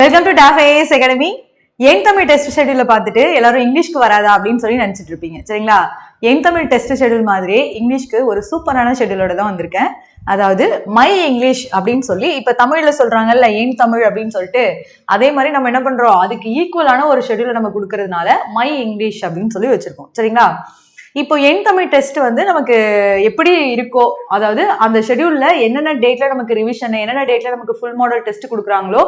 Welcome to டாஃபேஸ் academy. என் தமிழ் டெஸ்ட் ஷெட்யூல பார்த்துட்டு எல்லாரும் இங்கிலீஷ்க்கு வராதா அப்படின்னு சொல்லி நினைச்சிட்டு இருப்பீங்க சரிங்களா. என் தமிழ் டெஸ்ட் ஷெட்யூல் மாதிரி இங்கிலீஷ்க்கு ஒரு சூப்பரான ஷெட்யூலோட தான் வந்திருக்கேன். அதாவது மை இங்கிலீஷ் அப்படின்னு சொல்லி இப்ப தமிழ்ல சொல்றாங்கல்ல என் தமிழ் அப்படின்னு சொல்லிட்டு, அதே மாதிரி நம்ம என்ன பண்றோம், அதுக்கு ஈக்குவலான ஒரு ஷெட்யூலை நம்ம கொடுக்கறதுனால மை இங்கிலீஷ் அப்படின்னு சொல்லி வச்சிருக்கோம் சரிங்களா. இப்போ என் தமிழ் டெஸ்ட் வந்து நமக்கு எப்படி இருக்கோ, அதாவது அந்த ஷெட்யூல்ல என்னென்ன டேட்ல நமக்கு ரிவிஷன், என்னென்ன டேட்ல நமக்கு ஃபுல் மாடல் டெஸ்ட் கொடுக்குறாங்களோ,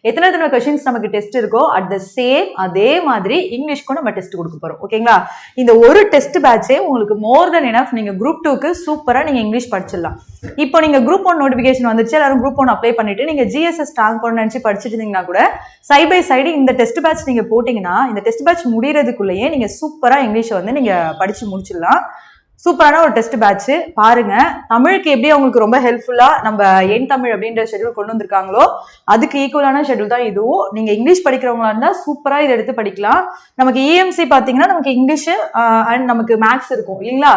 எத்தனை கொஸ்டின்ஸ் நமக்கு டெஸ்ட் இருக்கோ அட் த சேம் அதே மாதிரி இங்கிலீஷ்க்கும் நம்ம டெஸ்ட் கொடுக்க போறோம் ஓகேங்களா. இந்த ஒரு டெஸ்ட் பேட்சே உங்களுக்கு மோர் தென் எனஃப். நீங்க குரூப் 2க்கு சூப்பரா நீங்க இங்கிலீஷ் படிச்சிடலாம். இப்போ நீங்க குரூப் 1 நோட்டிபிகேஷன் வந்துச்சு, எல்லாரும் குரூப் 1 அப்ளை பண்ணிட்டு நீங்க ஜிஎஸ்எஸ் ஸ்ட்ராங் பண்ண நினைச்சு படிச்சுட்டு இருந்தீங்கன்னா கூட சைட் பை சைடு இந்த டெஸ்ட் பேட்ச் நீங்க போட்டீங்கன்னா இந்த டெஸ்ட் பேட்ச் முடியறதுக்குள்ளேயே நீங்க சூப்பரா இங்கிலீஷ் வந்து நீங்க படிச்சு முடிச்சிடலாம். சூப்பரான ஒரு டெஸ்ட் பேட்ச் பாருங்க. தமிழுக்கு எப்படி அவங்களுக்கு ரொம்ப ஹெல்ப்ஃபுல்லா நம்ம என் தமிழ் அப்படின்ற ஷெட்யூல் கொண்டு வந்திருக்காங்களோ அதுக்கு ஈக்குவலான ஷெட்யூல் தான் இதுவும். நீங்க இங்கிலீஷ் படிக்கிறவங்களா இருந்தா சூப்பரா இதை எடுத்து படிக்கலாம். நமக்கு இஎம்சி பாத்தீங்கன்னா நமக்கு இங்கிலீஷ் அண்ட் நமக்கு மேக்ஸ் இருக்கும் இல்லைங்களா.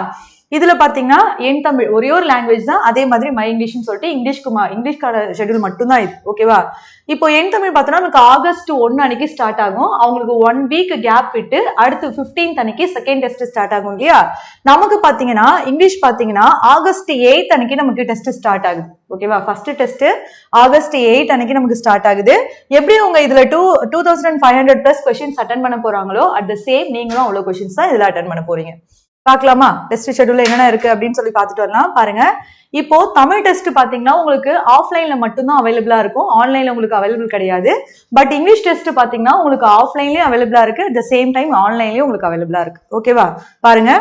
இதுல பாத்தீங்கன்னா என் தமிழ் ஒரே ஒரு லாங்குவேஜ் தான், அதே மாதிரி மை இங்கிலீஷ்னு சொல்லிட்டு இங்கிலீஷ்கான ஷெட்யூல் மட்டும் தான் இது ஓகேவா. இப்போ என் தமிழ் பார்த்தோம்னா நமக்கு ஆகஸ்ட் 1 அன்னைக்கு ஸ்டார்ட் ஆகும். அவங்களுக்கு 1 வீக் கேப் விட்டு அடுத்து 15th அன்னைக்கு செகண்ட் டெஸ்ட் ஸ்டார்ட் ஆகும் இல்லையா. நமக்கு பாத்தீங்கன்னா இங்கிலீஷ் பாத்தீங்கன்னா ஆகஸ்ட் 8 அன்னைக்கு நமக்கு டெஸ்ட் ஸ்டார்ட் ஆகுது ஓகேவா. ஃபர்ஸ்ட் டெஸ்ட் ஆகஸ்ட் 8 அன்னைக்கு நமக்கு ஸ்டார்ட் ஆகுது. எப்படி உங்க இதுல 2500+ கொஸ்டின்ஸ் அட்டன் பண்ண போறாங்களோ அட் த சேம் நீங்களும் அவ்வளவு கொஸ்டின்ஸ் தான் இதுல அட்டன் பண்ண போறீங்க. பார்க்கலாமா டெஸ்ட் ஷெட்யூல்ல என்னென்ன இருக்கு அப்படின்னு சொல்லி பார்த்துட்டு வரலாம். பாருங்க, இப்போ தமிழ் டெஸ்ட் பாத்தீங்கன்னா உங்களுக்கு ஆஃப்லைன்ல மட்டும்தான் அவைலபிளா இருக்கும், ஆன்லைன்ல உங்களுக்கு அவைலபிள் கிடையாது. பட் இங்கிலீஷ் டெஸ்ட் பாத்தீங்கன்னா உங்களுக்கு ஆஃப்லைன்லயும் அவைலபிளா இருக்கு, அட் த சேம் டைம் ஆன்லைன்லயும் உங்களுக்கு அவைலபிளா இருக்கு ஓகேவா. பாருங்க,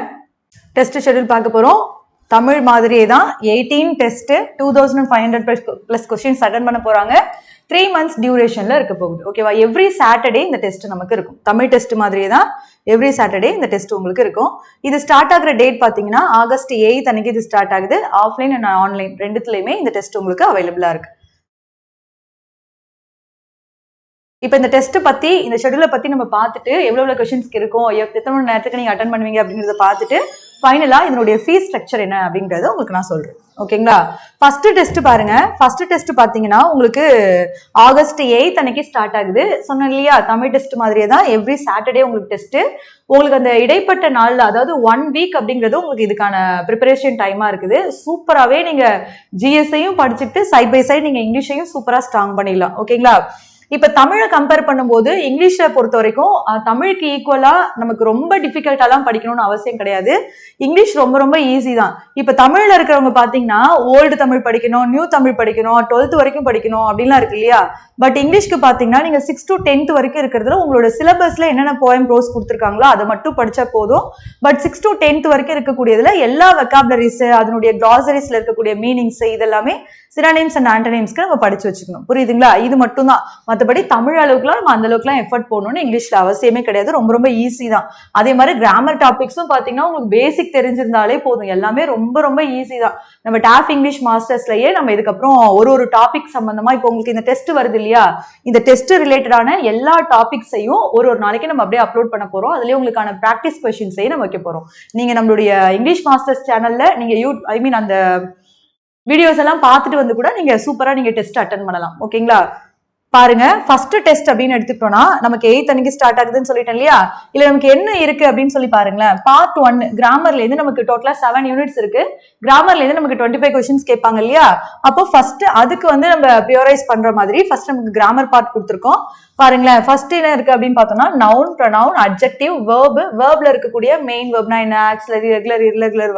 டெஸ்ட் ஷெட்யூல் பார்க்க போறோம். தமிழ் மாதிரியே தான் 18 டெஸ்ட் 2500+ கொஸ்டின்ஸ் அட்டன் பண்ண போறாங்க. 3 months டியூரேஷன்ல இருக்க போகுது ஓகேவா. எவ்ரி சாட்டர்டே இந்த டெஸ்ட் நமக்கு இருக்கும். தமிழ் டெஸ்ட் மாதிரியே தான் எவ்ரி சாட்டர்டே இந்த டெஸ்ட் உங்களுக்கு இருக்கும். இது ஸ்டார்ட் ஆகிற டேட் பாத்தீங்கன்னா ஆகஸ்ட் 8 அன்னைக்கு இது ஸ்டார்ட் ஆகுது. ஆஃப்லைன் அண்ட் ஆன்லைன் ரெண்டுத்துலயுமே இந்த டெஸ்ட் உங்களுக்கு அவைலபிளா இருக்கு. இப்ப இந்த டெஸ்ட் பத்தி, இந்த ஷெட்யூலை பத்தி நம்ம பார்த்துட்டு எவ்வளவு கொஸ்டின்ஸ்க்கு இருக்கும், எத்தனை மணி நேரத்துக்கு நீங்க அட்டன் பண்ணுவீங்க அப்படிங்கறத பார்த்துட்டு ஃபைனலா இதனுடைய ஃபீஸ் ஸ்ட்ரக்சர் என்ன அப்படிங்கறத உங்களுக்கு நான் சொல்றேன் ஓகேங்களா. ஃபர்ஸ்ட் டெஸ்ட் பாருங்க. ஃபர்ஸ்ட் டெஸ்ட் பாத்தீங்கன்னா உங்களுக்கு ஆகஸ்ட் 8 அன்னைக்கு ஸ்டார்ட் ஆகுது. சொன்னேன் இல்லையா, தமிழ் டெஸ்ட் மாதிரியே தான் எவ்ரி சாட்டர்டே உங்களுக்கு டெஸ்ட். உங்களுக்கு அந்த இடைப்பட்ட நாள்ல, அதாவது 1 வீக் அப்படிங்கிறது உங்களுக்கு இதுக்கான ப்ரிப்பரேஷன் டைமா இருக்குது. சூப்பராகவே நீங்க ஜிஎஸ்ஐயும் படிச்சுட்டு சைட் பை சைட் நீங்க இங்கிலீஷையும் சூப்பரா ஸ்ட்ராங் பண்ணிடலாம் ஓகேங்களா. இப்ப தமிழை கம்பேர் பண்ணும்போது இங்கிலீஷை பொறுத்த வரைக்கும் தமிழுக்கு ஈக்குவலா நமக்கு ரொம்ப டிஃபிகல்ட்டாலாம் படிக்கணும்னு அவசியம் கிடையாது. இங்கிலீஷ் ரொம்ப ரொம்ப ஈஸி தான். இப்ப தமிழ்ல இருக்கிறவங்க பாத்தீங்கன்னா ஓல்டு தமிழ் படிக்கணும், நியூ தமிழ் படிக்கணும், 12th வரைக்கும் படிக்கணும் அப்படின்லாம் இருக்கு இல்லையா. பட் இங்கிலீஷ்க்கு பாத்தீங்கன்னா நீங்க 6 to 10th வரைக்கும் இருக்கிறதுல உங்களோட சிலபஸ்ல என்னென்ன போயம் ப்ரோஸ் கொடுத்துருக்காங்களோ அதை மட்டும் படிச்சா போதும். பட் 6 to 10th வரைக்கும் இருக்கக்கூடியதுல எல்லா வெக்காபுலரிஸ், அதனுடைய கிளாசரிஸ்ல இருக்கக்கூடிய மீனிங்ஸ் இதெல்லாமே சினானிம்ஸ் அண்ட் ஆன்டனிம்ஸ்க்கு நம்ம படிச்சு வச்சுக்கணும். புரியுதுங்களா. இது மட்டும் தான். மற்றபடி தமிழ் அளவுக்குலாம் நம்ம அந்த அளவுக்குலாம் எஃபர்ட் போடணும்னு இங்கிலீஷ்ல அவசியமே கிடையாது. ரொம்ப ரொம்ப ஈஸி தான். அதே மாதிரி கிராமர் டாபிக்ஸும் பாத்தீங்கன்னா உங்களுக்கு பேசிக் தெரிஞ்சிருந்தாலே போதும், எல்லாமே ரொம்ப ரொம்ப ஈஸி தான். நம்ம டாப் இங்கிலீஷ் மாஸ்டர்ஸ்லயே நம்ம இதுக்கப்புறம் ஒரு டாபிக் சம்பந்தமா, இப்போ உங்களுக்கு இந்த டெஸ்ட் வருது இல்லையா, இந்த டெஸ்ட் ரிலேட்டடான எல்லா டாபிக்ஸையும் ஒரு நாளைக்கு நம்ம அப்படியே அப்லோட் பண்ண போறோம். அதுலயே உங்களுக்கான பிராக்டிஸ் கொஸ்டின்ஸையும் நம்ம வைக்க போறோம். நீங்க நம்மளுடைய இங்கிலீஷ் மாஸ்டர்ஸ் சேனல்ல நீங்க அந்த வீடியோஸ் எல்லாம் பார்த்துட்டு வந்து கூட நீங்க சூப்பரா நீங்க டெஸ்ட் அட்டன் பண்ணலாம் ஓகேங்களா. பாருங்க, ஃபர்ஸ்ட் டெஸ்ட் அப்படின்னு எடுத்துக்கிட்டோம்னா நமக்கு 8th அன்னைக்கு ஸ்டார்ட் ஆகுதுன்னு சொல்லிட்டேன் இல்லையா. இல்ல நமக்கு என்ன இருக்கு அப்படின்னு சொல்லி பாருங்களேன். பார்ட் 1 கிராமர்ல இருந்து நமக்கு டோட்டலா 7 யூனிட்ஸ் இருக்கு. கிராமர்ல இருந்து நமக்கு 25 கொஸ்டின்ஸ் கேட்பாங்க இல்லையா. அப்போ ஃபர்ஸ்ட் அதுக்கு வந்து நம்ம பிரியோரைஸ் பண்ற மாதிரி ஃபர்ஸ்ட் நமக்கு கிராமர் பார்ட் கொடுத்துருக்கோம். பாருங்களேன், ஃபர்ஸ்ட் என்ன இருக்கு அப்படின்னு பார்த்தோம்னா நவுன், ப்ரொனவுன், அட்ஜெக்டிவ், வெர்ப், வெர்ப்ல இருக்கக்கூடிய மெயின் வெர்ப்னா என்ன, ஆக்சிலரி, ரெகுலர், இர்ரெகுலர்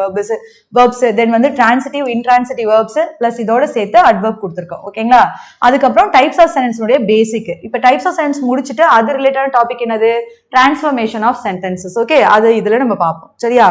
வெர்ப்ஸ், தென் வந்து டிரான்சிட்டிவ், இன்ட்ரான்சிட்டிவ் வெர்ப்ஸ் பிளஸ் இதோட சேர்த்து அட்வர்ப் கொடுத்துருக்கோம் ஓகேங்களா. அதுக்கப்புறம் டைப்ஸ் ஆஃப் சென்டென்ஸ்னுடைய பேசிக். இப்ப டைப்ஸ் ஆஃப் சென்டென்ஸ் முடிச்சுட்டு அது ரிலேட்டட் டாபிக் என்னது, டிரான்ஸ்ஃபர்மேஷன் ஆஃப் சென்டென்சஸ் ஓகே. அது இதுல நம்ம பார்ப்போம் சரியா.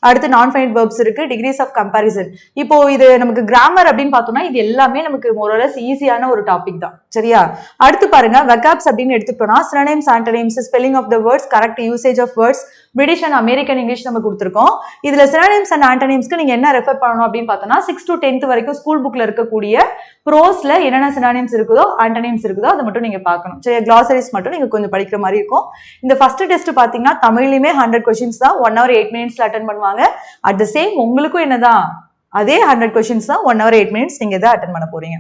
அடுத்து நான் ஃபைனைட் வெர்ப்ஸ் இருக்கு, டிகிரிஸ் ஆஃப் கம்பாரிசன். இப்போ இது நமக்கு கிராமர் அப்படின்னு பார்த்தோம்னா இது எல்லாமே நமக்கு மோரலஸ் ஈஸியான ஒரு டாபிக் தான் சரியா. அடுத்து பாருங்க, வெக்காப்ஸ் அப்படின்னு எடுத்துக்கிட்டோம்னா synonyms, antonyms, spelling of the words, correct usage of words, British and American English நம்ம கொடுத்துருக்கோம். இதுல சினோனிம்ஸ் அண்ட் ஆன்டனிம்ஸ்க்கு நீங்க என்ன ரெஃபர் பண்ணணும் அப்படின்னு பார்த்தோம்னா 6 to 10th வரைக்கும் ஸ்கூல் புக்ல இருக்கக்கூடிய ப்ரோஸ்ல என்னென்ன சினோனிம்ஸ் இருக்குதோ ஆன்டனிம்ஸ் இருக்குதோ அதை மட்டும் நீங்க பார்க்கணும் சரியா. கிளாசரிஸ் மட்டும் நீங்க கொஞ்சம் படிக்கிற மாதிரி இருக்கும். இந்த ஃபர்ஸ்ட் டெஸ்ட் பாத்தீங்கன்னா தமிழ்லயுமே 100 கொஸ்டின்ஸ் தான் 1 hour 8 minutes அட்டன் பண்ணுவாங்க. அட் த சேம் உங்களுக்கும் என்னதான் அதே 100 கொஸ்டின்ஸ் தான் 1 hour 8 minutes நீங்க இதை அட்டன் பண்ண போறீங்க.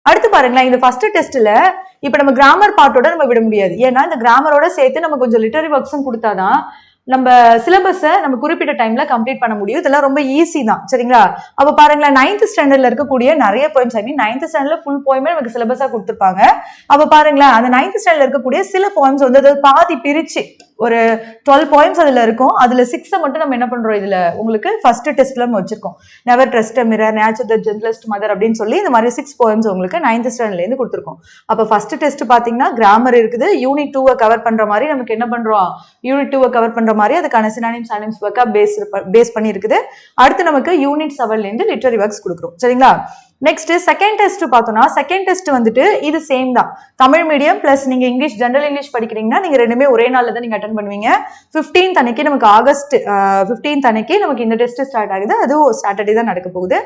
அடுத்து பாருங்களேன், இந்த ஃபர்ஸ்ட் டெஸ்ட்ல இப்ப நம்ம கிராமர் பார்ட்டோட நம்ம விட முடியாது. ஏன்னா இந்த கிராமரோட சேர்த்து நம்ம கொஞ்சம் லிட்டரரி ஒர்க்ஸும் கொடுத்தாதான் நம்ம சிலபஸை நம்ம குறிப்பிட்ட டைம்ல கம்ப்ளீட் பண்ண முடியும். இதெல்லாம் ரொம்ப ஈஸி தான், சரிங்களா? அப்ப பாருங்களேன், 9th ஸ்டாண்டர்ட்ல இருக்கக்கூடிய நிறைய போயம்ஸ், ஐ மீன் 9th ஸ்டாண்டர்ட்ல ஃபுல் போயமே நமக்கு சிலபஸா கொடுத்துருப்பாங்க. அப்ப பாருங்களேன், அந்த 9th ஸ்டாண்டர்ட்ல இருக்கக்கூடிய சில போயம்ஸ் வந்து பாதி பிரிச்சு ஒரு 12 போயம்ஸ் அதுல இருக்கும். அதுல 6 மட்டும் நம்ம என்ன பண்றோம், இதுல உங்களுக்கு ஃபர்ஸ்ட் டெஸ்ட்ல நம்ம வச்சிருக்கோம். Never trust a mirror, nature the gentlest mother அப்படின்னு சொல்லி இந்த மாதிரி 6 போயம்ஸ் உங்களுக்கு 9th ஸ்டாண்டர்ட்ல இருந்து கொடுத்துருக்கோம். அப்ப ஃபர்ஸ்ட் டெஸ்ட் பாத்தீங்கன்னா கிராமர் இருக்குது. யூனிட் 2 கவர் பண்ற மாதிரி நமக்கு என்ன பண்றோம், யூனிட் 2 கவர் பண்ற மாதிரி அதுக்கான சினானிம்ஸ் ஆனிம்ஸ் ஒர்க்கா பேஸ் பண்ணி இருக்குது. அடுத்து நமக்கு யூனிட் 7ல இருந்து லிட்டரரி ஒர்க்ஸ் கொடுக்குறோம், சரிங்களா? நெக்ஸ்ட் செகண்ட் டெஸ்ட் பார்த்தோம்னா, செகண்ட் டெஸ்ட் வந்துட்டு இது சேம் தான். தமிழ் மீடியம் பிளஸ் நீங்க இங்கிலீஷ் ஜெனரல் இங்கிலீஷ் படிக்கிறீங்கன்னா நீங்க ரெண்டுமே ஒரே நாள்ல தான் நீங்க அட்டன் பண்ணுவீங்க. 15th அன்னைக்கு நமக்கு ஆகஸ்ட் 15th அன்னைக்கு நமக்கு இந்த டெஸ்ட் ஸ்டார்ட் ஆகுது. அதுவும் சாட்டர்டே தான் நடக்க போகுது.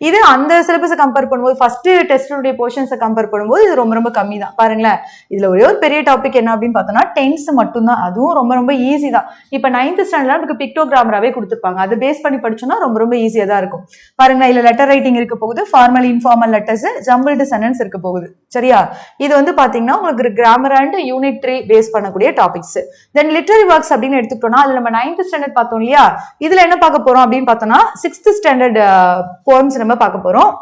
இது அந்த சிலபஸை கம்பேர் பண்ணும்போது ஃபர்ஸ்ட் டெஸ்டுடைய போர்ஷன்ஸை கம்பேர் பண்ணும்போது இது ரொம்ப ரொம்ப கம்மி தான். பாருங்களேன், இதுல ஒரே ஒரு பெரிய டாபிக் என்ன அப்படின்னு பார்த்தோம்னா டென்ஸ் மட்டும் தான். அதுவும் ரொம்ப ரொம்ப ஈஸி தான். இப்ப 9th ஸ்டாண்டர்ட்ல நமக்கு பிக்டோகிராமராவே கொடுத்துருப்பாங்க. அதை பேஸ் பண்ணி படிச்சோம்னா ரொம்ப ரொம்ப ஈஸியா தான் இருக்கும். பாருங்க, இதுல லெட்டர் ரைட்டிங் இருக்க போகுது, formal informal letters, jumbled sentence இருக்க போகுது, சரியா? இது வந்து பாத்தீங்கன்னா உங்களுக்கு கிராமர் அண்ட் யூனிட் 3 பேஸ் பண்ணக்கூடிய டாபிக்ஸ். தென் லிட்டரரி ஒர்க்ஸ் அப்படின்னு எடுத்துக்கிட்டோம்னா அதுல நம்ம 9th ஸ்டாண்டர்ட் பார்த்தோம் இல்லையா, இதுல என்ன பார்க்க போறோம் அப்படின்னு பார்த்தோம்னா 6th ஸ்டாண்டர்ட் போயம்ஸ் நம்ம பார்க்க போறோம்.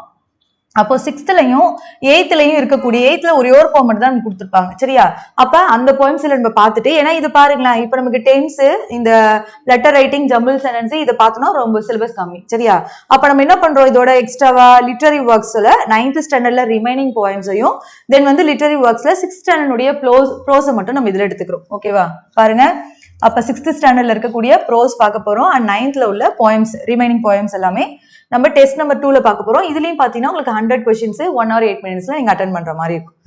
அப்போ 6thலயும் 8thலயும் இருக்கக்கூடிய 8th ஒரே ஒரு போயம் மட்டும் தான் கொடுத்துருப்பாங்க, சரியா? அப்ப அந்த போயம்ஸ்ல நம்ம பார்த்துட்டு, ஏன்னா இது பாருங்களேன், இப்ப நமக்கு டென்ஸ், இந்த லெட்டர் ரைட்டிங், ஜம்பிள் சென்டென்ஸ் இதை பார்த்தோம்னா ரொம்ப சிலபஸ் கம்மி, சரியா? அப்ப நம்ம என்ன பண்றோம், இதோட எக்ஸ்ட்ராவா லிட்டரரி ஒர்க்ஸ்ல 9th ஸ்டாண்டர்ட்ல ரிமைனிங் போயம்ஸையும் தென் வந்து லிட்டரரி ஒர்க்ஸ்ல 6th ஸ்டாண்டர்டுடைய ப்ரோஸை மட்டும் நம்ம இதுல எடுத்துக்கிறோம், ஓகேவா? பாருங்க, அப்ப 6th ஸ்டாண்டர்ட்ல இருக்கக்கூடிய ப்ரோஸ் பார்க்க போறோம் அண்ட் 9thல உள்ள போயம்ஸ், ரிமைனிங் போயம்ஸ் எல்லாமே நம்ம டெஸ்ட் நம்பர் 2ல பார்க்க போறோம். இதுலயும் பாத்தீங்கன்னா உங்களுக்கு 100 கொஸ்டின்ஸ் 1 hour 8 minutesல நீங்க அட்டென்ட் பண்ற மாதிரி இருக்கும்.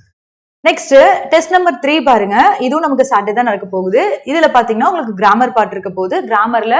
நெக்ஸ்ட் டெஸ்ட் நம்பர் 3 பாருங்க, இதுவும் நமக்கு சாட்டர்டே தான் நடக்க போகுது. இதுல பாத்தீங்கன்னா உங்களுக்கு கிராமர் பார்ட் இருக்க போகுது. கிராமர்ல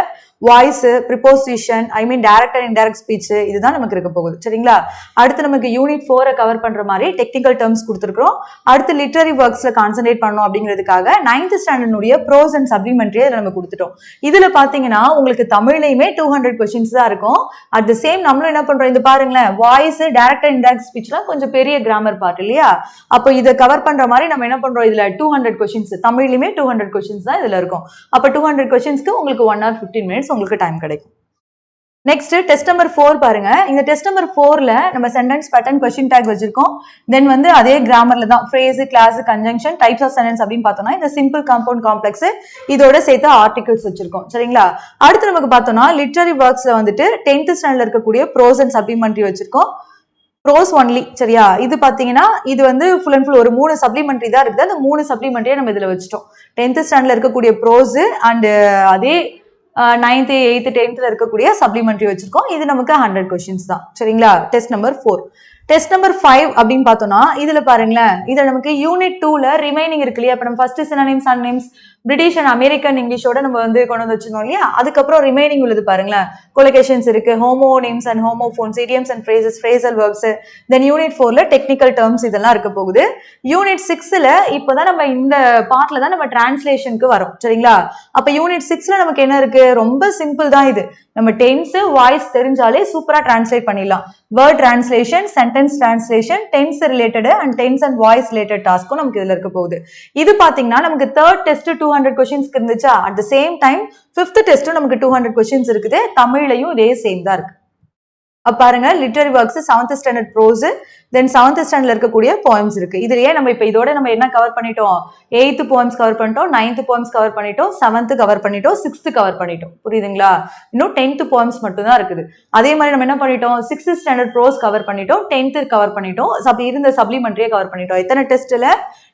voice, preposition, I mean direct and indirect speech இதுதான் நமக்கு இருக்க போகுது, சரிங்களா? அடுத்து நமக்கு யூனிட் 4 கவர் பண்ற மாதிரி டெக்னிக்கல் டேர்ம்ஸ் கொடுத்துருக்கோம். அடுத்து லிட்டரரி ஒர்க்ஸ்ல கான்சென்ட்ரேட் பண்ணணும் அப்படிங்கிறதுக்காக 9th ஸ்டாண்டர்டுடைய ப்ரோஸ் அண்ட் சப்ளிமெண்ட்ரி நம்ம கொடுத்துட்டோம். இதுல பாத்தீங்கன்னா உங்களுக்கு தமிழ்லயுமே 200 கொஸ்டின்ஸ் தான் இருக்கும். அட் த சேம் நம்மளும் என்ன பண்றோம், இது பாருங்களேன், வாய்ஸ், டைரக்ட் அண்ட் இன்டைரக்ட் ஸ்பீச்லாம் கொஞ்சம் பெரிய கிராமர் பார்ட் இல்லையா? அப்போ இதை கவர் பண்ற மாதிரி நம்ம என்ன பண்றோம், இதுல 200 கொஸ்டின்ஸ், தமிழ்லயுமே 200 கொஸ்டின்ஸ் தான் இதுல இருக்கும். அப்ப 200 கொஸ்டின்ஸ்க்கு உங்களுக்கு 1 hour 15 minutes உங்களுக்கு டைம் கிடைக்கும். நெக்ஸ்ட் டெஸ்ட் நம்பர் 4 பாருங்க. இந்த டெஸ்ட் நம்பர் 4ல நம்ம சென்டென்ஸ் பேட்டர்ன், கொஸ்டின் டேக் வச்சிருக்கோம். தென் வந்து அதே கிராமர்ல தான் phrase, clause, conjunction, types of sentence அப்படின்னு பார்த்தோம்னா இந்த சிம்பிள், காம்பவுண்ட், காம்ப்ளெக்ஸ் இதோட சேர்த்து ஆர்டிகல்ஸ் வச்சிருக்கோம், சரிங்களா? அடுத்து நமக்கு பார்த்தோம்னா லிட்டரரி ஒர்க்ஸ்ல வந்துட்டு 10th ஸ்டாண்டர்ட்ல இருக்கக்கூடிய ப்ரோஸ் அண்ட் சப்ளிமெண்ட்ரி வச்சிருக்கோம். ப்ரோஸ் ஒன்லி, சரியா? இது பாத்தீங்கன்னா இது வந்து ஃபுல் அண்ட் ஃபுல் ஒரு 3 சப்ளிமெண்ட்ரி தான் இருக்குது. அந்த 3 சப்ளிமெண்ட்ரியை நம்ம இதுல வச்சுட்டோம். 10th ஸ்டாண்டர்ட்ல இருக்கக்கூடிய ப்ரோஸ் அண்ட் அதே 9th 8th 10thல இருக்கக்கூடிய சப்ளிமெண்ட்ரி வச்சிருக்கோம். இது நமக்கு 100 கொஸ்டின்ஸ் தான், சரிங்களா? Test number 4. டெஸ்ட் நம்பர் 5 அப்படின்னு பார்த்தோம்னா இதுல பாருங்களேன், இதுல நமக்கு யூனிட் 2ல ரிமைனிங் இருக்கு இல்லையா? இப்ப நம்ம first synonyms antonyms British and American இங்கிலீஷோட நம்ம வந்து கொண்டு வந்து வச்சிருந்தோம் இல்லையா? அதுக்கப்புறம் ரிமைனிங் உள்ளது பாருங்களேன், கொலோகேஷன்ஸ் இருக்கு, homonyms and homophones, idioms and phrases, phrasal verbs. Then unit 4ல டெக்னிக்கல் டேர்ம்ஸ் இதெல்லாம் இருக்க போகுது. யூனிட் 6ல இப்போதான் நம்ம இந்த பார்ட்ல தான் நம்ம டிரான்ஸ்லேஷனுக்கு வரோம், சரிங்களா? அப்ப யூனிட் 6ல நமக்கு என்ன இருக்கு, ரொம்ப சிம்பிள் தான் இது. நம்ம டென்ஸ், வாய்ஸ் தெரிஞ்சாலே சூப்பரா டிரான்ஸ்லேட் பண்ணிடலாம். Word translation, sentence translation, tense related and tense and voice related டாஸ்க்கும் நமக்கு இதுல இருக்க போகுது. இது பாத்தீங்கன்னா நமக்கு 3rd டெஸ்ட் 200 கொஸ்டின்ஸ்க்கு இருந்துச்சா, at the same time 5th டெஸ்ட்டும் நமக்கு 200 கொஸ்டின்ஸ் இருக்குது. தமிழ்லையும் இதே சேம் தான் இருக்கு. பாருங்க, literary works 7th standard prose, then 7th ஸ்டாண்டர்ட்ல இருக்கக்கூடிய போயம்ஸ் இருக்கு. இதுலயே நம்ம இப்ப இதோட நம்ம என்ன கவர் பண்ணிட்டோம், 8th போயம்ஸ் கவர் பண்ணிட்டோம், 9th போயம்ஸ் கவர் பண்ணிட்டோம், 7th கவர் பண்ணிட்டோம், 6th கவர் பண்ணிட்டோம், புரியுதுங்களா? இன்னும் 10th போயம்ஸ் மட்டும் தான் இருக்குது. அதே மாதிரி நம்ம என்ன பண்ணிட்டோம், 6th ஸ்டாண்டர்ட் ப்ரோஸ் கவர் பண்ணிட்டோம், 10th கவர் பண்ணிட்டோம், இருந்த சப்ளிமெண்ட்ரியை கவர் பண்ணிட்டோம். எத்தனை டெஸ்ட்ல,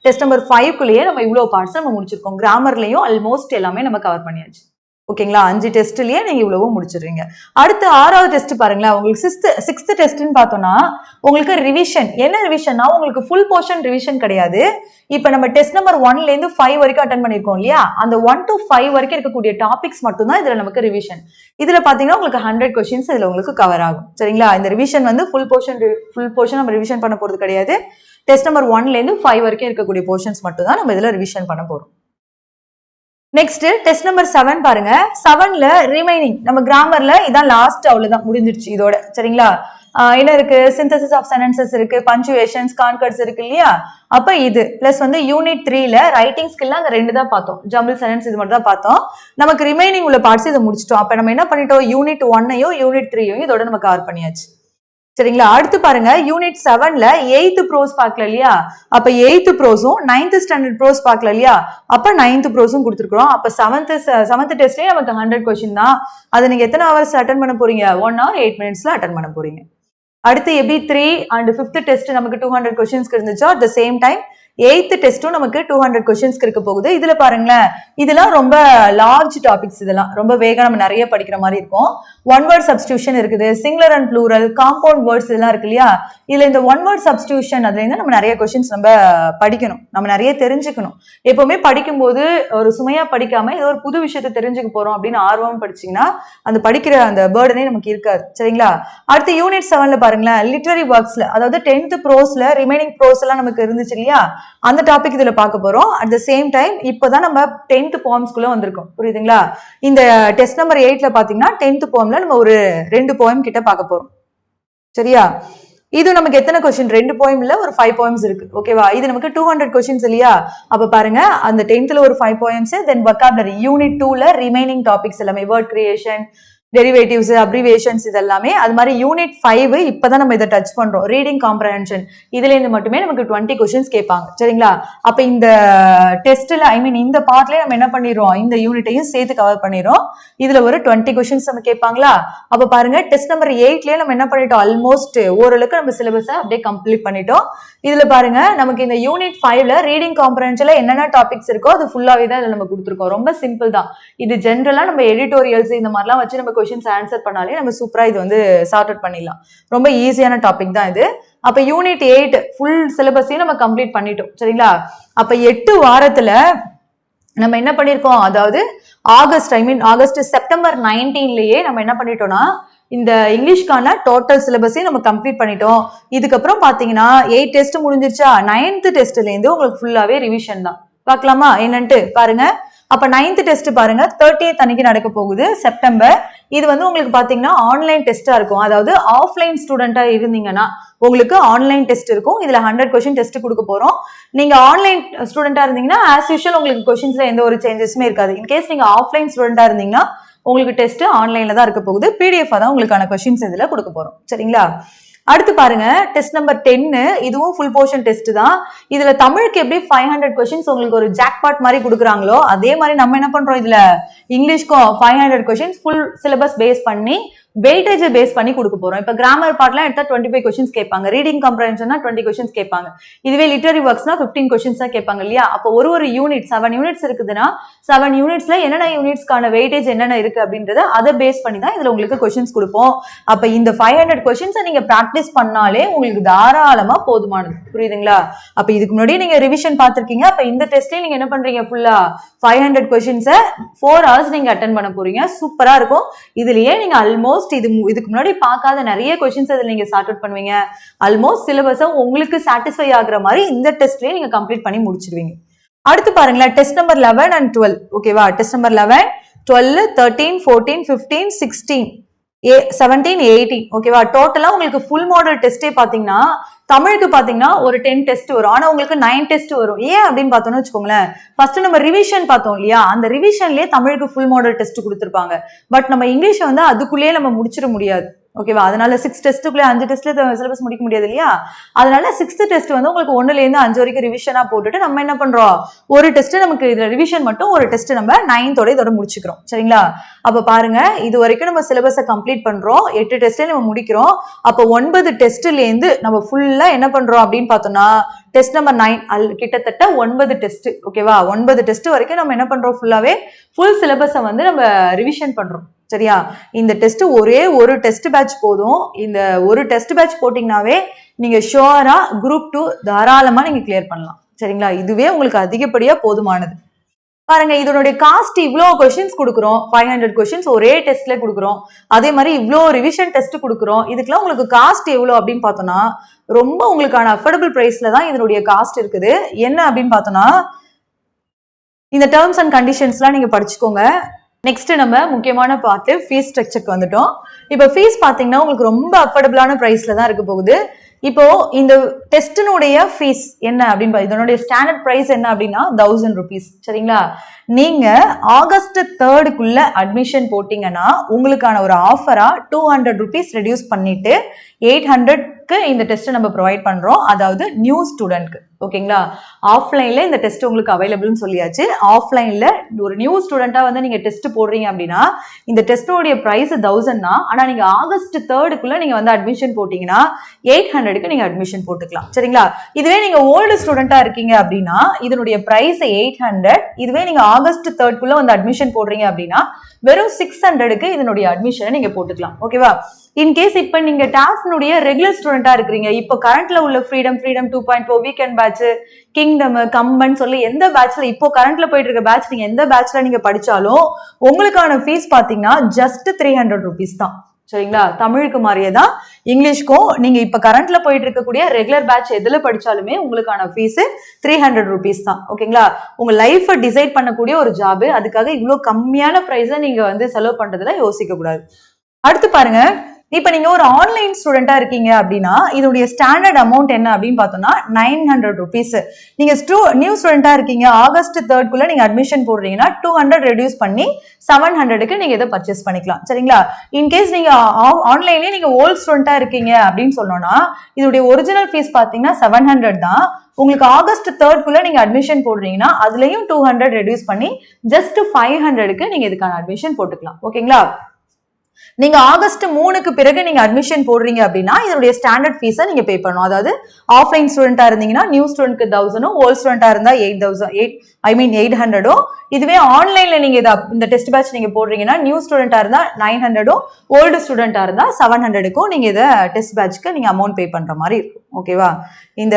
டெஸ்ட் நம்பர் 5குள்ளேயே நம்ம இவ்வளவு பார்ட்ஸ் நம்ம முடிச்சிருக்கோம். கிராமர்லயும் ஆல்மோஸ்ட் எல்லாமே நம்ம கவர் பண்ணியாச்சு, ஓகேங்களா? 5 டெஸ்ட்லயே நீங்க இவ்வளவும் முடிச்சிடுறீங்க. அடுத்து 6வது டெஸ்ட் பாருங்களேன், உங்களுக்கு 6th டெஸ்ட்னு பார்த்தோம்னா உங்களுக்கு ரிவிஷன். என்ன ரிவிஷன்னா உங்களுக்கு ஃபுல் போர்ஷன் ரிவிஷன் கிடையாது. இப்ப நம்ம டெஸ்ட் நம்பர் 1ல இருந்து 5 வரைக்கும் அட்டன் பண்ணிருக்கோம் இல்லையா? அந்த 1 to 5 வரைக்கும் இருக்கக்கூடிய டாபிக்ஸ் மட்டும் தான் இதுல நமக்கு ரிவிஷன். இதுல பாத்தீங்கன்னா உங்களுக்கு 100 கொஸ்டின்ஸ் இதுல உங்களுக்கு கவர் ஆகும், சரிங்களா? இந்த ரிவிஷன் வந்து ஃபுல் போர்ஷன் நம்ம ரிவிஷன் பண்ண போறது கிடையாது. டெஸ்ட் நம்பர் 1ல இருந்து 5 வரைக்கும் இருக்கக்கூடிய போர்ஷன்ஸ் மட்டும் தான் நம்ம இதுல ரிவிஷன் பண்ண போறோம். நெக்ஸ்ட் டெஸ்ட் நம்பர் 7 பாருங்க. 7ல ரிமைனிங் நம்ம கிராமர்ல இதான் லாஸ்ட், அவ்வளவுதான் முடிஞ்சிருச்சு இதோட, சரிங்களா? என்ன இருக்கு, சிந்தசிஸ் ஆஃப் சென்டென்சஸ் இருக்கு, பஞ்சுவேஷன்ஸ், கான்கர்ட்ஸ் இருக்கு இல்லையா. அப்ப இது பிளஸ் வந்து யூனிட் 3ல ரைட்டிங் ஸ்கில்ல அந்த 2 தான் பார்த்தோம், ஜம்பிள் சென்டென்ஸ் இது மட்டும் தான் பார்த்தோம். நமக்கு ரிமைனிங் உள்ள பார்ட்ஸ் இதை முடிச்சிட்டோம். அப்ப நம்ம என்ன பண்ணிட்டோம், யூனிட் 1ஐயும் யூனிட் 3ஐயும் இதோட நம்ம கவர் பண்ணியாச்சு. சரிங்களா. அடுத்து பாருங்க யூனிட் 7ல 8th ப்ரோஸ் பார்க்கல இல்லையா. அப்ப 8th ப்ரோஸும் 9th ஸ்டாண்டர்ட் ப்ரோஸ் பார்க்கல இல்லையா. அப்ப 9th ப்ரோஸும் கொடுத்துருக்கோம். அப்ப 7th டெஸ்ட்லயே நமக்கு 100 கொஸ்டின் தான். அதை நீங்க எத்தனை ஹவர்ஸ் அட்டன் பண்ண போறீங்க, 1 hour 8 minutesல அட்டன் பண்ண போறீங்க. அடுத்து எபி 3 and 5th டெஸ்ட் நமக்கு 200 கொஸ்டின்ஸ்க்கு இருந்துச்சோ, at the same time 8th டெஸ்ட்டும் நமக்கு 200 கொஸ்டின்ஸ்க்கு இருக்க போகுது. இதுல பாருங்களேன், இதெல்லாம் ரொம்ப லார்ஜ் டாபிக்ஸ், இதெல்லாம் ரொம்ப வேகம் நம்ம நிறைய படிக்கிற மாதிரி இருக்கும். ஒன் வேர்ட் சப்ஸ்டியூஷன் இருக்குது, singular and plural, compound words இதெல்லாம் இருக்கு இல்லையா. இதுல இந்த ஒன் வேர்ட் சப்ஸ்டியூஷன் அதுல இருந்து நம்ம நிறைய கொஸ்டின்ஸ் நம்ம படிக்கணும், நம்ம நிறைய தெரிஞ்சுக்கணும். எப்பவுமே படிக்கும்போது ஒரு சுமையா படிக்காம ஏதோ ஒரு புது விஷயத்த தெரிஞ்சுக்க போறோம் அப்படின்னு ஆர்வம் படிச்சீங்கன்னா அந்த படிக்கிற அந்த பேர்டனே நமக்கு இருக்காது. சரிங்களா. அடுத்து யூனிட் 7ல பாருங்களேன், லிட்டரரி ஒர்க்ஸ்ல, அதாவது 10th ப்ரோஸ்ல ரிமைனிங் ப்ரோஸ் எல்லாம் நமக்கு இருந்துச்சு இல்லையா, அந்த டாபிக் இதுல பார்க்க போறோம். அட் த சேம் டைம் இப்பதான் நம்ம 10th போயம்ஸ்குள்ள வந்திருக்கோம், புரியுதுங்களா. இந்த டெஸ்ட் நம்பர் 8ல பாத்தீங்கன்னா 10th போயம்ல நம்ம ஒரு 2 போயம் கிட்ட பார்க்க போறோம். சரியா. இது நமக்கு எத்தனை கொஸ்டின், 2 போயம் இல்ல, ஒரு 5 போயம்ஸ் இருக்கு. ஓகேவா. இது நமக்கு 200 கொஸ்டின்ஸ் இல்லையா. அப்ப பாருங்க, அந்த 10thல ஒரு 5 போயம்ஸ், தென் வொக்காபுலரி யூனிட் 2ல ரிமைனிங் டாபிக்ஸ் எல்லாமே, வேர்ட் கிரியேஷன், டெரிவேட்டிவ்ஸ், அப்ரிவேஷன்ஸ் இது எல்லாமே. அது மாதிரி யூனிட் 5 இப்பதான் நம்ம இதை டச் பண்றோம், ரீடிங் காம்ப்ரஹென்ஷன். இதுல இருந்து மட்டுமே நமக்கு 20 கொஸ்டின்ஸ் கேட்பாங்க. சரிங்களா. அப்ப இந்த டெஸ்ட்ல இந்த பார்ட்லயே நம்ம என்ன பண்ணிடுறோம், இந்த யூனிட்டையும் சேர்த்து கவர் பண்ணிடுறோம். இதுல ஒரு 20 கொஸ்டின்ஸ் நம்ம கேட்பாங்களா. அப்ப பாருங்க, டெஸ்ட் நம்பர் 8லயே நம்ம என்ன பண்ணிட்டோம், ஆல்மோஸ்ட் ஓரளவுக்கு நம்ம சிலபஸை அப்படியே கம்ப்ளீட் பண்ணிட்டோம். இதுல பாருங்க, நமக்கு இந்த யூனிட் 5ல ரீடிங் காம்ப்ரஹென்ஷன்ல என்னென்ன டாபிக்ஸ் இருக்கோ அது ஃபுல்லாவே தான் இதுல நம்ம கொடுத்துருக்கோம். ரொம்ப சிம்பிள் தான் இது. ஜென்ரலா நம்ம எடிட்டோரியல்ஸ் இந்த மாதிரிலாம் வச்சு நம்ம கொஸ்டின்ஸ் ஆன்சர் பண்ணாலே நம்ம சூப்பரா இது வந்து சார்ட் அவுட் பண்ணிடலாம். ரொம்ப ஈஸியான டாபிக் தான் இது. அப்ப யூனிட் 8 ஃபுல் சிலபஸையும் நம்ம கம்ப்ளீட் பண்ணிட்டோம். சரிங்களா. அப்ப 8 வாரத்துல நம்ம என்ன பண்ணிருக்கோம், அதாவது ஆகஸ்ட் செப்டம்பர் 19லயே நம்ம என்ன பண்ணிட்டோம்னா இந்த இங்கிலீஷ்கான டோட்டல் சிலபஸையும் நம்ம கம்ப்ளீட் பண்ணிட்டோம். இதுக்கப்புறம் பாத்தீங்கன்னா 8 டெஸ்ட் முடிஞ்சிருச்சா, 9th டெஸ்ட்ல இருந்து உங்களுக்கு ஃபுல்லாவே ரிவிஷன் தான். பார்க்கலாமா என்னன்ட்டு பாருங்க. அப்ப 9th டெஸ்ட் பாருங்க 30th அன்னைக்கு நடக்க போகுது செப்டம்பர். இது வந்து உங்களுக்கு பாத்தீங்கன்னா ஆன்லைன் டெஸ்டா இருக்கும். அதாவது ஆஃப்லைன் ஸ்டூடெண்டா இருந்தீங்கன்னா உங்களுக்கு ஆன்லைன் டெஸ்ட் இருக்கும். இதுல 100 கொஸ்டின் டெஸ்ட் கொடுக்க போறோம். நீங்க ஆன்லைன் ஸ்டூடெண்டா இருந்தீங்கன்னா ஆஸ் யூஷுவல் உங்களுக்கு கொஸ்டின்ஸ்ல எந்த ஒரு சேஞ்சஸுமே இருக்காது. இன்கேஸ் நீங்க ஆஃப்லைன் ஸ்டூடெண்டா இருந்தீங்கன்னா உங்களுக்கு டெஸ்ட் ஆன்லைன்ல தான் இருக்க போகுது. பிடிஎஃப் தான் உங்களுக்கான கொஸ்டின்ஸ் இதுல கொடுக்க போறோம். சரிங்களா. அடுத்து பாருங்க, டெஸ்ட் நம்பர் 10 இதுவும் ஃபுல் போர்ஷன் டெஸ்ட் தான். இதுல தமிழுக்கு எப்படி 500 கொஸ்டின்ஸ் உங்களுக்கு ஒரு ஜாக்பாட் மாதிரி கொடுக்குறாங்களோ அதே மாதிரி நம்ம என்ன பண்றோம், இதுல இங்கிலீஷ்க்கும் 500 கொஸ்டின்ஸ் ஃபுல் சிலபஸ் பேஸ் பண்ணி வெயிட்டேஜ் பேஸ் பண்ணி கொடுக்க போறோம். இப்ப கிராமர் பார்ட்லாம் எடுத்தா 25 கொஸ்டின்ஸ் கேட்பாங்க, ரீடிங் காம்ப்ரஹென்ஷன்னா 20 கொஸ்டின்ஸ் கேட்பாங்க. இதுவே லிட்டரரி ஒர்க்ஸ்னா 15 கொஸ்டின்ஸ் தான் கேட்பாங்க இல்லையா. அப்போ ஒரு யூனிட் 7 யூனிட்ஸ் இருக்குதுன்னா 7 யூனிட்ஸ்ல என்னென்ன யூனிட்ஸ்க்கான வெயிட்டேஜ் என்னென்ன இருக்கு அப்படின்றத அதை பேஸ் பண்ணி தான் இதுல உங்களுக்கு கொஸ்டின்ஸ் கொடுப்போம். அப்ப இந்த 500 கொஸ்டின்ஸை நீங்க பிராக்டிஸ் பண்ணாலே உங்களுக்கு தாராளமா போதுமானது, புரியுதுங்களா. அப்ப இதுக்கு முன்னாடி நீங்க ரிவிஷன் பார்த்திருக்கீங்க. அப்ப இந்த டெஸ்ட்லயே நீங்க என்ன பண்றீங்க, ஃபுல்லா 500 கொஸ்டின்ஸை 4 hours நீங்க அட்டன் பண்ண போறீங்க. சூப்பரா இருக்கும். இதுலயே நீங்க ஆல்மோஸ்ட் இதுக்கு முன்னாடி பார்க்காத நிறைய கொஸ்டின்ஸ் அதில் நீங்க சார்ட் அவுட் பண்ணுவீங்க. ஆல்மோஸ்ட் சிலபஸை உங்களுக்கு சாட்டிஸ்ஃபை ஆகுற மாதிரி இந்த டெஸ்ட்லயே நீங்க கம்ப்ளீட் பண்ணி முடிச்சிடுவீங்க. அடுத்து பாருங்களேன், டெஸ்ட் நம்பர் 11 and 12. ஓகேவா. Test number 11, 12, 13, 14, 15, 16, 17, 18. ஓகேவா. டோட்டலா உங்களுக்கு ஃபுல் மாடல் டெஸ்டே பாத்தீங்கன்னா தமிழுக்கு பாத்தீங்கன்னா ஒரு 10 டெஸ்ட் வரும். ஆனா உங்களுக்கு 9 டெஸ்ட் வரும். ஏன் அப்படின்னு பார்த்தோம்னு வச்சுக்கோங்களேன், ஃபர்ஸ்ட் நம்ம ரிவிஷன் பார்த்தோம் இல்லையா, அந்த ரிவிஷன்லயே தமிழுக்கு ஃபுல் மாடல் டெஸ்ட் கொடுத்துருப்பாங்க. பட் நம்ம இங்கிலீஷை வந்து அதுக்குள்ளேயே நம்ம முடிச்சிட முடியாது. ஓகேவா. அதனால 6 டெஸ்ட்டுக்குள்ளே 5 டெஸ்ட்ல சிலபஸ் முடிக்க முடியாது இல்லையா. அதனால 6th டெஸ்ட் வந்து உங்களுக்கு 1ல இருந்து 5 வரைக்கும் ரிவிஷனா போட்டுட்டு நம்ம என்ன பண்றோம், ஒரு டெஸ்ட் நமக்கு இதுல ரிவிஷன் மட்டும் ஒரு டெஸ்ட் நம்ம 9th இதோட முடிச்சுக்கிறோம். சரிங்களா. அப்ப பாருங்க, இது வரைக்கும் நம்ம சிலபஸை கம்ப்ளீட் பண்றோம். 8 டெஸ்ட்ல நம்ம முடிக்கிறோம். அப்போ 9 டெஸ்ட்ல இருந்து நம்ம ஃபுல்லா என்ன பண்றோம் அப்படின்னு பார்த்தோம்னா டெஸ்ட் நம்பர் 9 கிட்டத்தட்ட 9 டெஸ்ட். ஓகேவா. 9 டெஸ்ட் வரைக்கும் நம்ம என்ன பண்றோம், ஃபுல்லாவே ஃபுல் சிலபஸை வந்து நம்ம ரிவிஷன் பண்றோம். சரியா. இந்த டெஸ்ட் ஒரே ஒரு டெஸ்ட் பேட்ச் போதும். இந்த ஒரு டெஸ்ட் பேட்ச் போட்டீங்கன்னாவே நீங்க ஷுவரா குரூப் 2 தாராளமா நீங்க கிளியர் பண்ணலாம். சரிங்களா. இதுவே உங்களுக்கு அதிகப்படியா போதுமானது. பாருங்க, இதனுடைய காஸ்ட் இவ்வளோ கொஸ்டின்ஸ் கொடுக்குறோம், 500 கொஸ்டின்ஸ் ஒரே டெஸ்ட்ல கொடுக்குறோம். அதே மாதிரி இவ்வளோ ரிவிஷன் டெஸ்ட் கொடுக்குறோம். இதுக்கெல்லாம் உங்களுக்கு காஸ்ட் எவ்வளோ அப்படின்னு பார்த்தோம்னா ரொம்ப உங்களுக்கான அஃபோர்டபுள் பிரைஸ்ல தான் இதனுடைய காஸ்ட் இருக்குது. என்ன அப்படின்னு பார்த்தோம்னா இந்த டேர்ம்ஸ் அண்ட் கண்டிஷன்ஸ்லாம் நீங்க படிச்சுக்கோங்க. நெக்ஸ்ட் நம்ம முக்கியமான பார்ட் ஃபீஸ் ஸ்ட்ரக்சருக்கு வந்துட்டோம். இப்போ ஃபீஸ் பாத்தீங்கன்னா உங்களுக்கு ரொம்ப அஃபோர்டபுளான பிரைஸ்ல தான் இருக்க போகுது. இப்போ இந்த டெஸ்டினுடைய ஃபீஸ் என்ன அப்படின்னு இதனுடைய ஸ்டாண்டர்ட் பிரைஸ் என்ன அப்படின்னா 1000 rupees. சரிங்களா? நீங்க ஆகஸ்ட் 3rd அட்மிஷன் போட்டீங்கன்னா உங்களுக்கான ஒரு ஆஃபரா 200 rupees ரெடியூஸ் பண்ணிட்டு 800க்கு இந்த டெஸ்ட் நம்ம ப்ரொவைட் பண்றோம். அதாவது நியூ ஸ்டூடெண்ட்க்கு. ஓகேங்களா? ஆஃப்லைன்ல இந்த டெஸ்ட் உங்களுக்கு அவைலபிள்னு சொல்லியாச்சு. ஆஃப்லைன்ல ஒரு நியூ ஸ்டூடெண்டா வந்து நீங்க டெஸ்ட் போடுறீங்க அப்படின்னா இந்த டெஸ்டோடைய பிரைஸ் 1000 தான். ஆனா நீங்க ஆகஸ்ட் 3rd நீங்க வந்து அட்மிஷன் போட்டீங்கன்னா 800க்கு நீங்க அட்மிஷன் போட்டுக்கலாம். சரிங்களா? இதுவே நீங்க ஓல்டு ஸ்டூடெண்டா இருக்கீங்க அப்படின்னா இதனுடைய பிரைஸ் 800. இதுவே நீங்க ஆகஸ்ட் 3rd வந்து அட்மிஷன் போடுறீங்க அப்படின்னா வெறும் 600க்கு இதனுடைய அட்மிஷனை நீங்க போட்டுக்கலாம். ஓகேவா? இன்கேஸ் இப்ப நீங்க டாஸ்னுடைய ரெகுலர் ஸ்டூடெண்டா இருக்கிறீங்க, இப்போ கரண்ட்ல உள்ள freedom 2.0 weekend batch, kingdom, Kamban சொல்லி எந்த பேட்ச்ல இப்போ கரண்ட்ல போயிட்டு இருக்க பேட்ச் நீங்க எந்த பேட்ச்ல நீங்க படிச்சாலும் உங்களுக்கான ஃபீஸ் பாத்தீங்கன்னா ஜஸ்ட் 300 rupees தான். சரிங்களா? தமிழுக்கு மாதிரியே தான் இங்கிலீஷ்க்கும் நீங்க இப்ப கரண்ட்ல போயிட்டு இருக்கக்கூடிய ரெகுலர் பேட்ச் எதுல படிச்சாலுமே உங்களுக்கான ஃபீஸ் 300 rupees தான். ஓகேங்களா? உங்க லைஃப டிசைட் பண்ணக்கூடிய ஒரு ஜாப், அதுக்காக இவ்வளவு கம்மியான பிரைஸ நீங்க வந்து செலவு பண்றதுல யோசிக்க கூடாது. அடுத்து பாருங்க, இப்ப நீங்க ஒரு ஆன்லைன் ஸ்டூடெண்டா இருக்கீங்க அப்படின்னா இதோடைய ஸ்டாண்டர்ட் அமௌண்ட் என்ன அப்படின்னு பார்த்தோம்னா 900 rupees. நீங்க நியூ ஸ்டூடெண்டா இருக்கீங்க, ஆகஸ்ட் 3rd நீங்க அட்மிஷன் போடுறீங்கன்னா 200 ரெடியூஸ் பண்ணி 700க்கு நீங்க இதை பர்ச்சேஸ் பண்ணிக்கலாம். சரிங்களா? இன்கேஸ் நீங்க ஆன்லைன்லயே நீங்க ஓல்ட் ஸ்டூடெண்டா இருக்கீங்க அப்படின்னு சொன்னோம்னா இதோடைய ஒரிஜினல் ஃபீஸ் பாத்தீங்கன்னா 700 தான். உங்களுக்கு ஆகஸ்ட் 3rd நீங்க அட்மிஷன் போடுறீங்கன்னா அதுலயும் 200 ரெடியூஸ் பண்ணி ஜஸ்ட் 500க்கு நீங்க இதுக்கான அட்மிஷன் போட்டுக்கலாம். ஓகேங்களா? நீங்க ஆகஸ்ட் 3க்கு பிறகு நீங்க அட்மிஷன் போடுறீங்க அப்படின்னா இதனுடைய ஸ்டாண்டர்ட் ஃபீஸை நீங்க பே பண்ணணும். அதாவது ஆஃப்லைன் ஸ்டூடெண்டா இருந்தீங்கன்னா நியூ ஸ்டூடெண்ட்க்கு 1000, ஓல்ட் ஸ்டூடெண்டா இருந்தா 800. இதுவே ஆன்லைன்ல நீங்க இந்த டெஸ்ட் பேட்ச் நீங்க போடுறீங்கன்னா நியூ ஸ்டூடெண்டா இருந்தா 900, ஓல்டு ஸ்டூடெண்டா இருந்தா 700க்கும் நீங்க இதை டெஸ்ட் பேட்ச்க்கு நீங்க அமௌண்ட் பே பண்ற மாதிரி இருக்கும். ஓகேவா? இந்த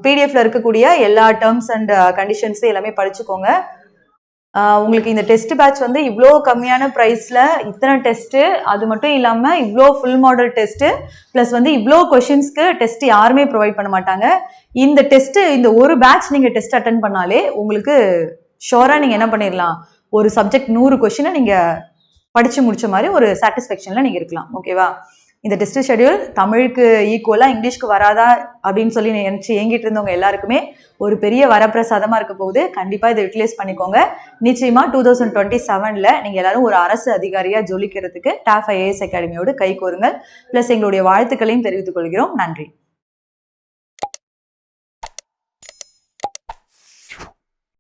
பிடிஎஃப்ல இருக்கக்கூடிய எல்லா டேர்ம்ஸ் அண்ட் கண்டிஷன்ஸ் எல்லாமே படிச்சுக்கோங்க. உங்களுக்கு இந்த டெஸ்ட் பேட்ச் வந்து இவ்வளோ கம்மியான ப்ரைஸில் இத்தனை டெஸ்ட்டு, அது மட்டும் இல்லாமல் இவ்வளோ ஃபுல் மாடல் டெஸ்ட்டு ப்ளஸ் வந்து இவ்வளோ கொஷின்ஸ்க்கு டெஸ்ட் யாருமே ப்ரொவைட் பண்ண மாட்டாங்க. இந்த டெஸ்ட்டு இந்த ஒரு பேட்ச் நீங்கள் டெஸ்ட் அட்டன் பண்ணாலே உங்களுக்கு ஷோராக நீங்கள் என்ன பண்ணிடலாம், ஒரு சப்ஜெக்ட் 100 கொஷினை நீங்கள் படித்து முடிச்ச மாதிரி ஒரு சாட்டிஸ்ஃபேக்ஷனில் நீங்கள் இருக்கலாம். ஓகேவா? இந்த டெஸ்ட் ஷெடியூல் தமிழுக்கு ஈக்குவலாக இங்கிலீஷ்க்கு வராதா அப்படின்னு சொல்லி நினைச்சு ஏங்கிட்டு இருந்தவங்க எல்லாருக்குமே ஒரு பெரிய வரப்பிரசாதமா இருக்க போகுது. கண்டிப்பா இதை யூட்டிலைஸ் பண்ணிக்கோங்க. நிச்சயமா 2027ல நீங்க எல்லாரும் ஒரு அரசு அதிகாரியா ஜொலிக்கிறதுக்கு டாப் IAS அகாடமியோடு கை கோருங்கள். பிளஸ் எங்களுடைய வாழ்த்துக்களையும் தெரிவித்துக் கொள்கிறோம். நன்றி.